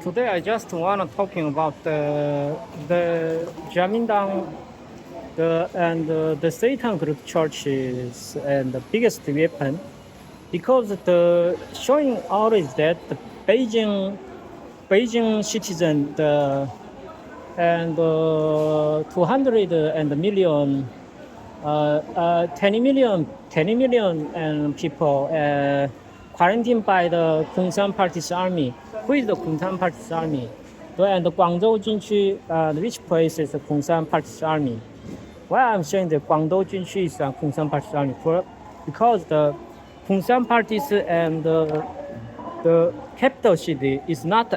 Today I just want to talking about the Jamindang the Satan group churches and the biggest weapon because the showing out is that the Beijing citizen and 200 and million 20 million and people quarantined by the Kunshan Party's army. Who is the Kunshan Party's army? And the Guangzhou Junqu, which place is the Kunshan Party's army? Why I'm saying the Guangdong Junqu is the Kunshan Party's army? Because the Kunshan Party's and the capital city is not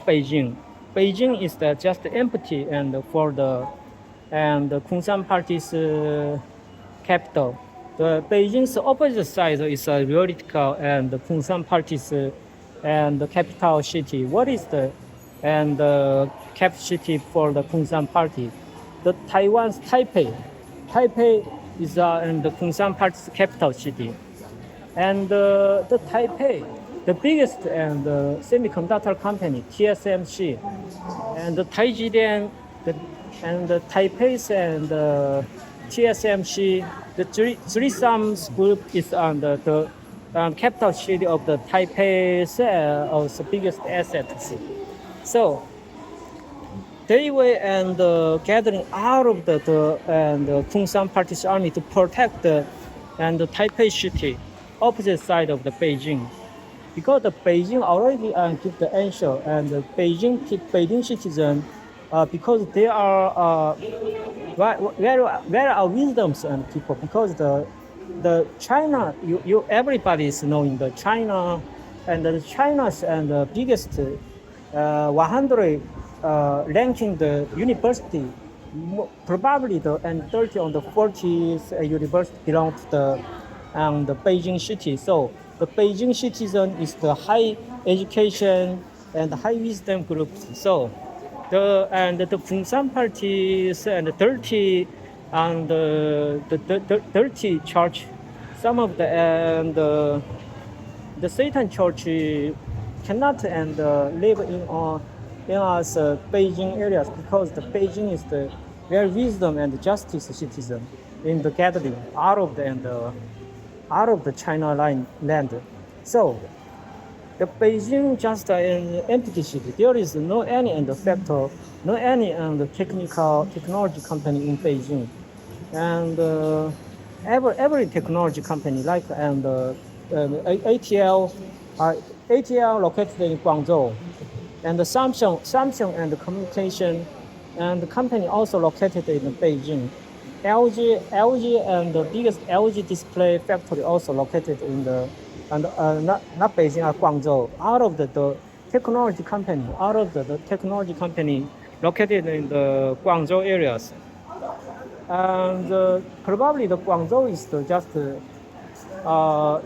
Beijing. Beijing is just empty and for the Kunshan Party's capital. The Beijing's opposite side is a theoretical and the Kunshan Party's and the capital city. What is the capital city for the Kunshan Party? The Taiwan's Taipei. Taipei is and the Kunshan Party's capital city. And the Taipei, the biggest and semiconductor company, TSMC, and the Taijidian, and the Taipei's and TSMC, the three sums group is on the capital city of the Taipei's also biggest assets. So they were and gathering out of the Kunshan Party's army to protect the Taipei city, opposite side of the Beijing, because the Beijing already give the answer and the Beijing citizen because they are where are wisdoms and people because the China you everybody is knowing the China and the China's and the biggest 100 ranking the university probably the and 30 on the 40th university belong to the Beijing city. So the Beijing citizen is the high education and high wisdom groups. So the Kunshan parties and the dirty and the dirty church, some of the and the Satan church cannot and live in us Beijing areas because the Beijing is the very wisdom and justice citizen in the gathering out of the China land. So the Beijing just an empty city. There is no any factor, no any technology company in Beijing, and every technology company like ATL located in Guangzhou, and the Samsung and the communication and the company also located in Beijing. LG and the biggest LG display factory also located in the not Beijing, Guangzhou. Out of the technology company located in the Guangzhou areas, and probably the Guangzou is just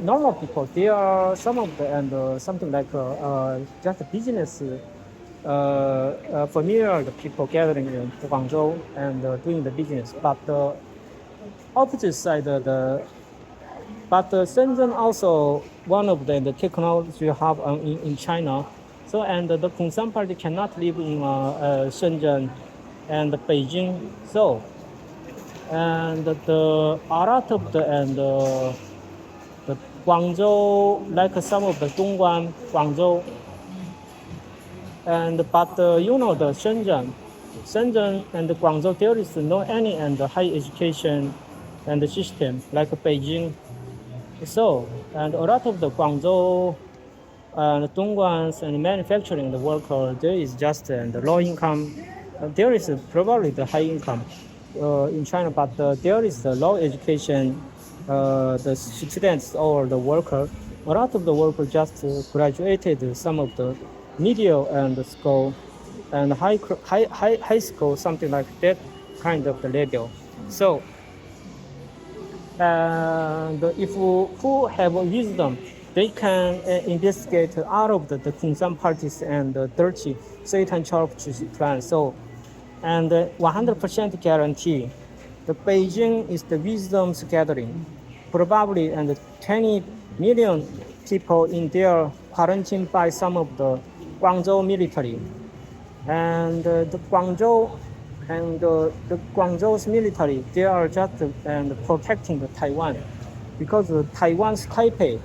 normal people. There are some of the and something like just business familiar the people gathering in Guangzhou and doing the business. But the opposite side, but Shenzhen also one of the technology hub in China. So and the Kunshan party cannot live in Shenzhen and Beijing. So and the out of the Guangzhou, like some of the Dongguan, Guangzhou, and but the Shenzhen and Guangzhou, there is no any and high education and the system like Beijing. So and a lot of the Guangzhou and Dongguans and manufacturing the worker, there is just and low income. There is probably the high income in China, but there is the low education. The students or the worker, a lot of the workers just graduated some of the middle and school and high school, something like that kind of the level. So and if who have wisdom, they can investigate out of the Kunshan parties and the dirty Satan church plan. So and 100% guarantee the Beijing is the wisdom's gathering. Probably and 20 million people in there quarantined by some of the Guangzhou military. And the Guangzhou's military, they are just protecting the Taiwan, because Taiwan's Taipei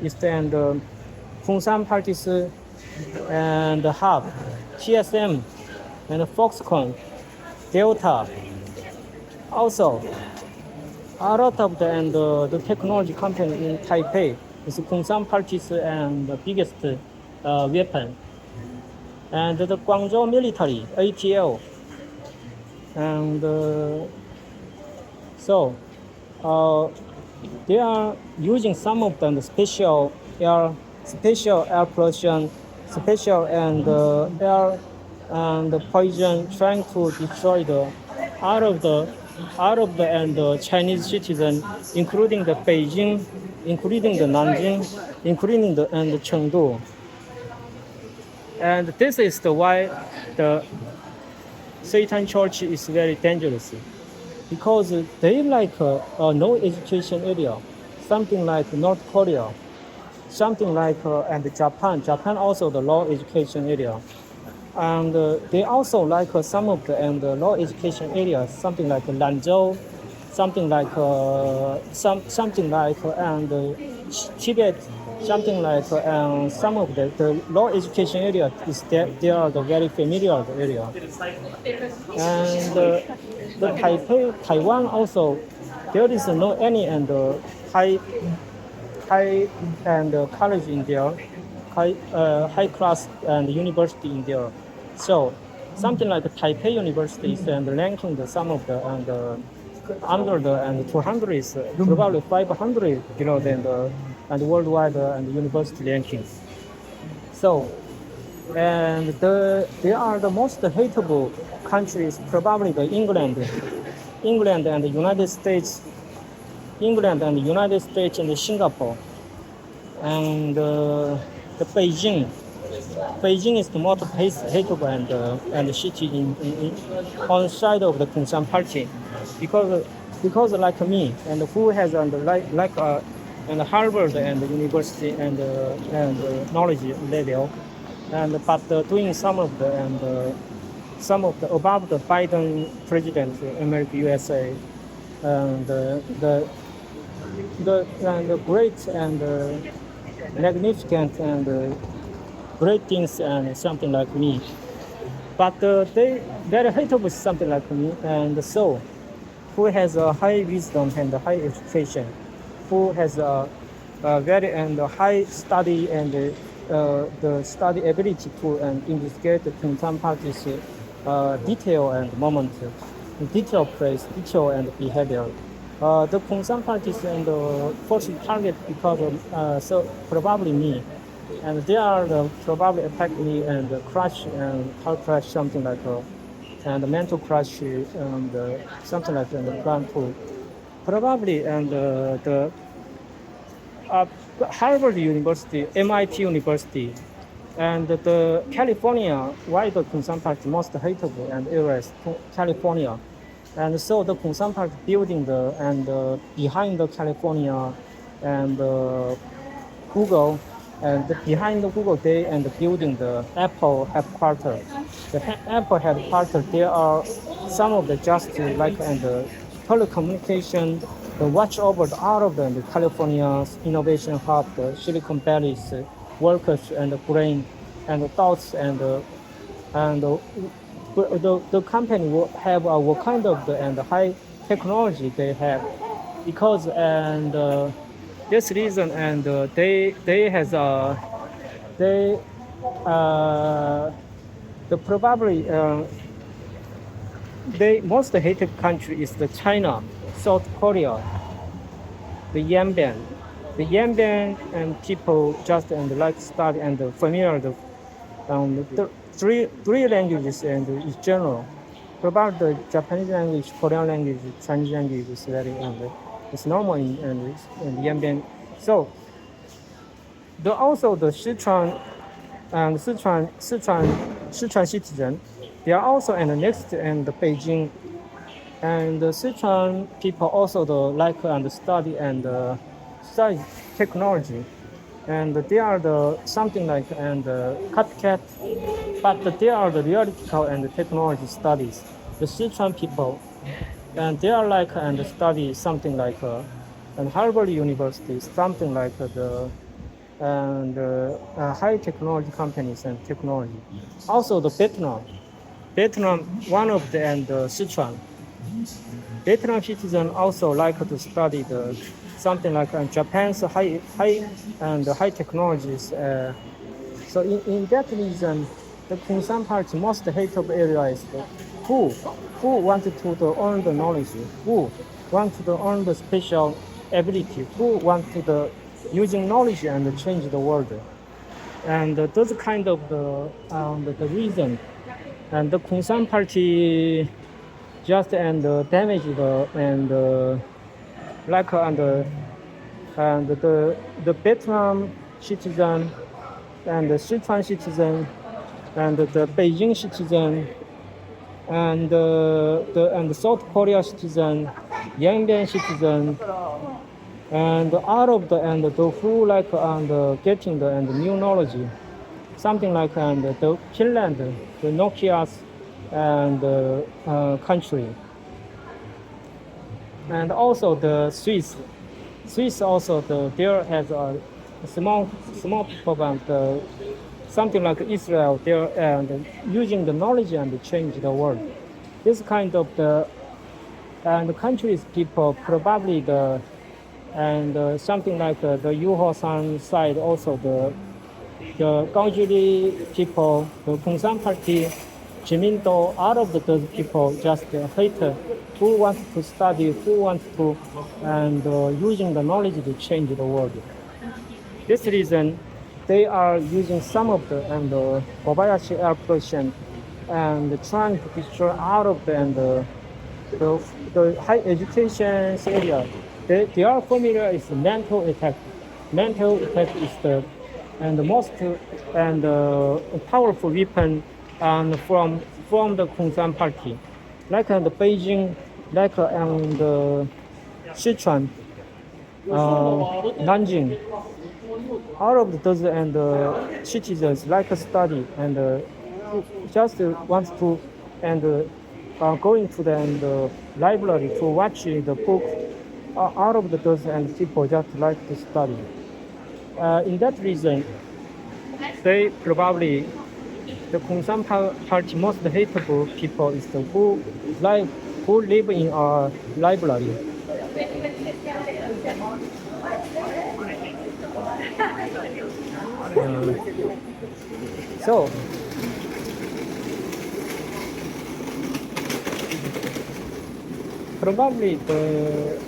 is the Kunshan parties and hub, TSM and Foxconn, Delta. Also, a lot of the technology company in Taipei is Kunshan parties and the biggest weapon. And the Guangzhou military, ATL, and so they are using some of the special air pollution, special and air and poison, trying to destroy the out of the Chinese citizen, including the Beijing, including the Nanjing, including the Chengdu. And this is why the Satan Church is very dangerous, because they like no education area, something like North Korea, something like and Japan. Japan also the low education area, and they also like some of the low education areas, something like Lanzhou, something like and Tibet, something like some of the low education area is there. They are the very familiar area, and the Taiwan also, there is no any high and college in there, high class and university in there. So something like Taipei University is and ranking some of the under the 200 is probably 500 below than the worldwide and university rankings. So, and they are the most hateable countries, probably the England and the United States, and Singapore, and the Beijing. Beijing is the most hateable and city on side of the Kunshan party, because like me and who has and Harvard and the university and knowledge level, and but doing some of the above the Biden president, America, USA, and the great and magnificent and great things and something like me, but they very hateable something like me, and so who has a high wisdom and high education, who has a very and high study and the study ability to investigate the Kunshan party's detail and moment, detail place, detail and behavior. The Kunshan parties and first target because of, so probably me, and they are probably attack me and crash and car crash, something like and mental crash and something like the plan to probably, and the Harvard University, MIT University, and the California, why the Kunshan party most hateable and areas California, and so the Kunshan party building behind the California and Google. And behind the Google, they and building the Apple headquarters. The Apple headquarters, there are some of the just like and telecommunication, the watch over all of the California's innovation hub, the Silicon Valley's workers and the brain and the thoughts and the company will have what kind of the high technology they have, because this reason and they has the probably the most hated country is the China, South Korea, the Yanbian. The Yanbian and people just and like study and familiar the three languages and in general. Probably the Japanese language, Korean language, Chinese language is very it's normal in Yanbian. So also the Sichuan and Sichuan citizen, they are also in the next and the Beijing And the Sichuan people also like and study technology, and they are the something like and copycat, but they are the theoretical and technology studies. The Sichuan people, and they are like and study something like and Harvard University, something like the and high technology companies and technology. Also the Vietnam, one of the and Sichuan. Vietnam citizens also like to study the something like Japan's high technologies. So in that reason, the Kungsan Party most hated area is the who who wanted to earn the knowledge, who wanted to earn the special ability, who wanted to using knowledge and change the world. And those kind of the reason. And the Kungsan Party just and damage the and like and the Vietnam citizen and the Sichuan citizen and the Beijing citizen and the South Korea citizen, Yangon citizen, and out of the and the who like and getting the and new knowledge, something like and the Finland, the Nokia's and country, and also the Swiss. Swiss also there has a small program, something like Israel there and using the knowledge and change the world. This kind of the countries people probably and something like the Yuho-san side also the Gaojili people, the Kungsan Party, Jiminto, all of those people just hate who wants to study, who wants to, and using the knowledge to change the world. This reason, they are using some of the and Kobayashi Air Pollution and trying to destroy out of the high education area. They are familiar is mental attack. Mental attack is the most and powerful weapon and from the Kungsan Party, like the Beijing, like and Sichuan, Nanjing. All of those and citizens like to study and just want to and going to the library to watch the book. All of those and people just like to study. In that reason, they probably the Kungsan Party most hateable people is the who live in a library. So probably the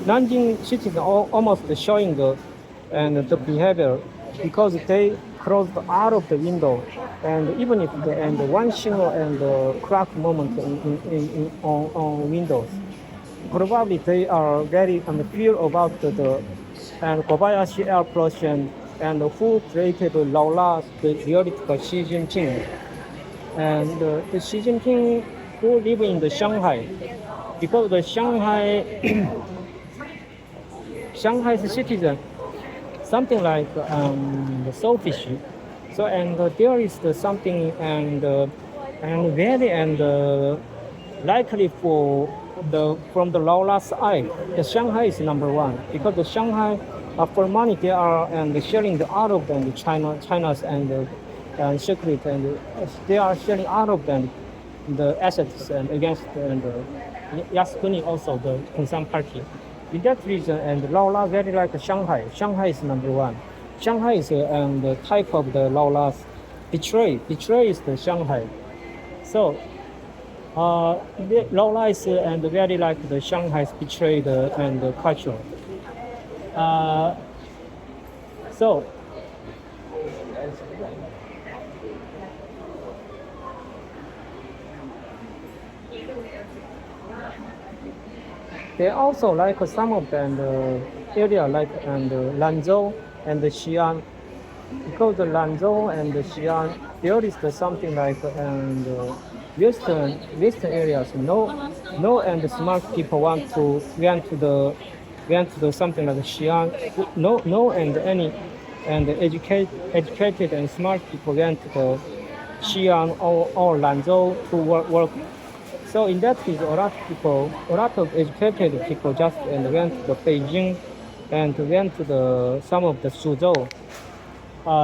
Nanjing citizens almost showing the behavior because they closed out of the window and even if the and one single and crack moment on windows, probably they are very fear about the and Kobayashi Air Pollution and who created the Laola, the theoretical Xi Jinping, and the Xi Jinping who live in the Shanghai, because the Shanghai's citizen, something like selfish. So and there is something and very and likely for from the Laola's eye, the Shanghai is number one because the Shanghai for money they are and sharing the out of them China's and secret and they are sharing out of them the assets and against and Yasukuni also the Kungsan Party. In that reason and Laola very like Shanghai. Shanghai is number one. Shanghai is the type of the Laola's betray. Betray is the Shanghai. So Laola is and very like the Shanghai's betray and the culture. So they also like some of the area like and Lanzhou and the Xi'an because the Lanzhou and the Xi'an there is something like and western areas, no and smart people went to the something like Xi'an. No and any and educated and smart people went to the Xi'an or Lanzhou to work. So in that case, a lot of educated people just and went to the Beijing and went to the some of the Suzhou.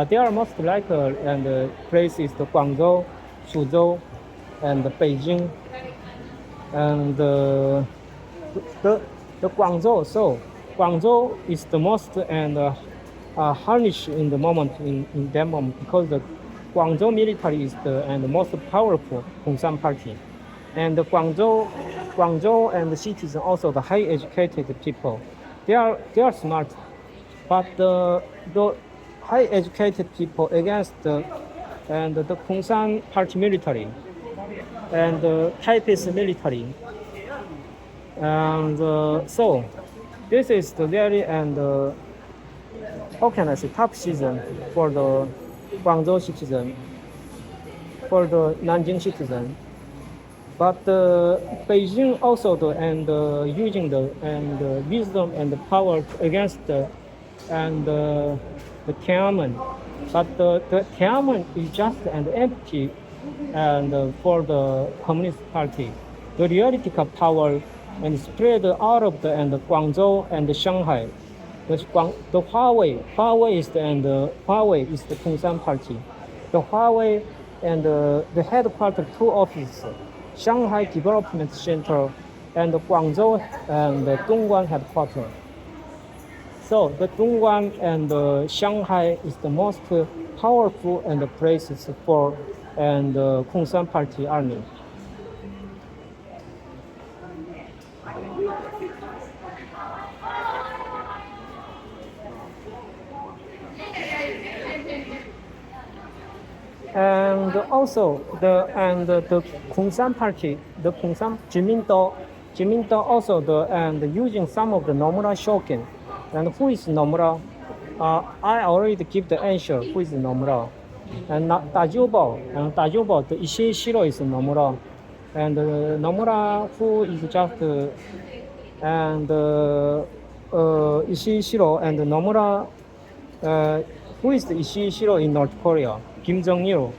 They are most likely and places the Guangzhou, Suzhou, and Beijing, and the the Guangzhou. So Guangzhou is the most and harnish in the moment in that moment because the Guangzhou military is the and the most powerful Communist Party, and the Guangzhou and the citizens also the high educated people. They are smart, but the high educated people against the and the Communist Party military and the Taipei's military. And so this is the very and how can I say tough season for the Guangzhou citizen, for the Nanjing citizen. But Beijing also the and using the and wisdom and the power against the and the Tiananmen. But the Tiananmen is just an empty and for the Communist Party. The theoretical power and spread out of the and Guangzhou and Shanghai. The Huawei is the and Huawei is the Communist Party. The Huawei and the headquarters two offices, Shanghai Development Center and the Guangzhou and the Dongguan headquarters. So the Dongguan and Shanghai is the most powerful and the places for and Communist Party army. And also the Communist Party, the Communist Jiminto also the and using some of the Nomura Shokin. And who is Nomura? I already give the answer. Who is Nomura? And Dajiubao, the Ishishiro is Nomura. And Nomura, who is just and Ishishiro and Nomura, who is the Ishishiro in North Korea? Kim Jong-il.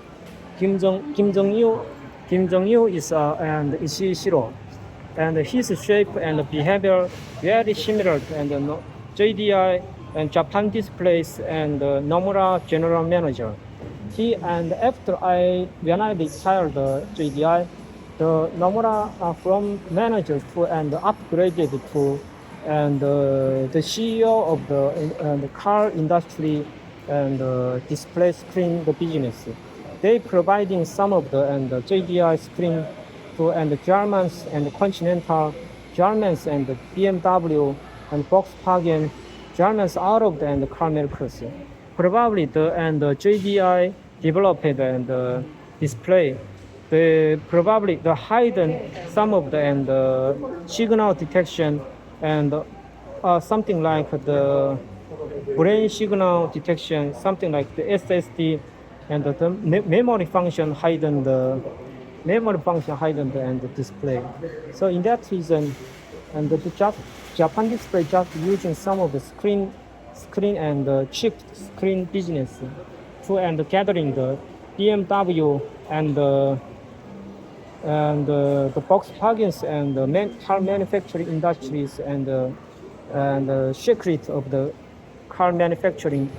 Kim Jong-il is and Ishishiro. And his shape and behavior very similar to and JDI and Japan Displays and Nomura general manager. He and when I retired the JDI, the Nomura from manager to and upgraded to and the CEO of the car industry and display screen the business. They providing some of the and the JDI screen to and the Germans and the Continental, Germans and the BMW and Volkswagen, Germans out of the and the car makers. Probably the and the JDI developed and display. They probably the hidden some of the and signal detection and something like the brain signal detection, something like the SSD and the memory function hidden the and the display. So in that reason, and the Japan Display just using some of the screen and chip screen business to and gathering the BMW and the Volkswagens and the car manufacturing industries and the secret of the car manufacturing.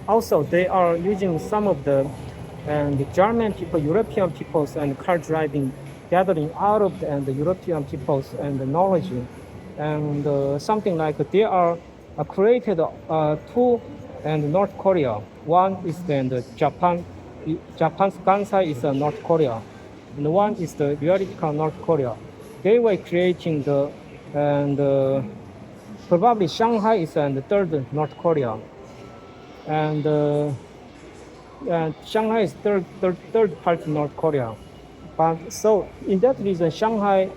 Also, they are using some of the and the German people, European peoples, and car driving, gathering out of the European peoples and the knowledge, and something like they are created two and North Korea. One is the Japan. Japan's Kansai is North Korea, and one is the theoretical North Korea. They were creating the and probably Shanghai is the third North Korea, and Shanghai is third part of North Korea. But so in that reason, Shanghai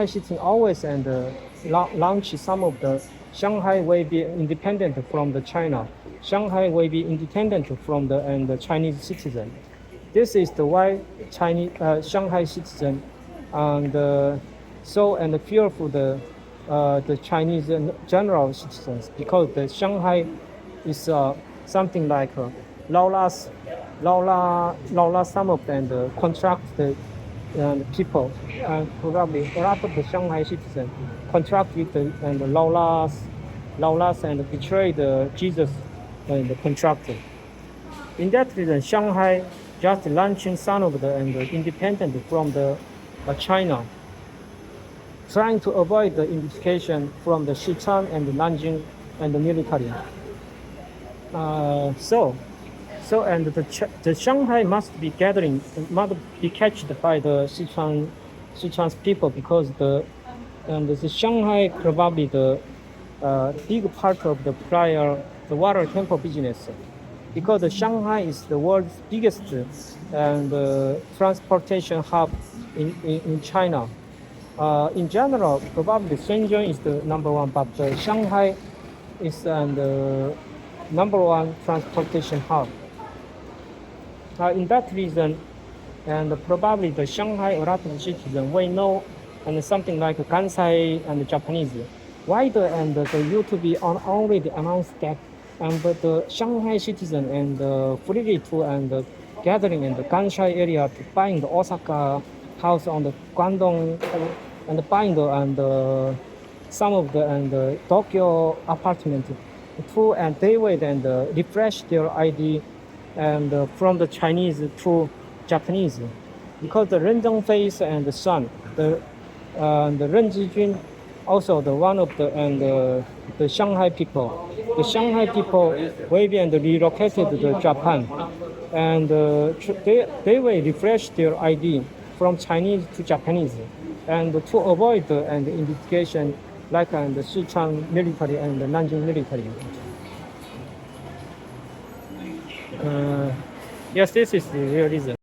City always and launch some of the Shanghai will be independent from the China. Shanghai will be independent from the Chinese citizen. This is the why Chinese Shanghai citizen and so and fearful the Chinese general citizens because the Shanghai is something like Laola some of them contract the people and probably a lot of the Shanghai citizens contract with the and the Laolas and betray the Jesus and the contractor. In that reason, Shanghai just launching some of the and independent from the China, trying to avoid the unification from the Sichuan and the Nanjing and the military. So and the Shanghai must be must be catched by the Sichuan's people because the Shanghai probably the big part of the prior the water temple business because the Shanghai is the world's biggest and transportation hub in China. In general, probably Shenzhen is the number one, but Shanghai is the number one transportation hub. In that reason, and probably the Shanghai, a lot of citizens will know and something like Kansai and Japanese. Why the YouTube already announced that but the Shanghai citizen and freely to and gathering in the Kansai area to buying the Osaka house on the Guangdong and buying the some of the Tokyo apartment to and they will and refresh their ID and from the Chinese to Japanese because the Ren Zhengfei and the son the Ren Zijun also the one of the Shanghai people. The Shanghai people will be and relocated to Japan, and they will refresh their ID from Chinese to Japanese, and to avoid the identification like the Sichuan military and the Nanjing military. Yes, this is the real reason.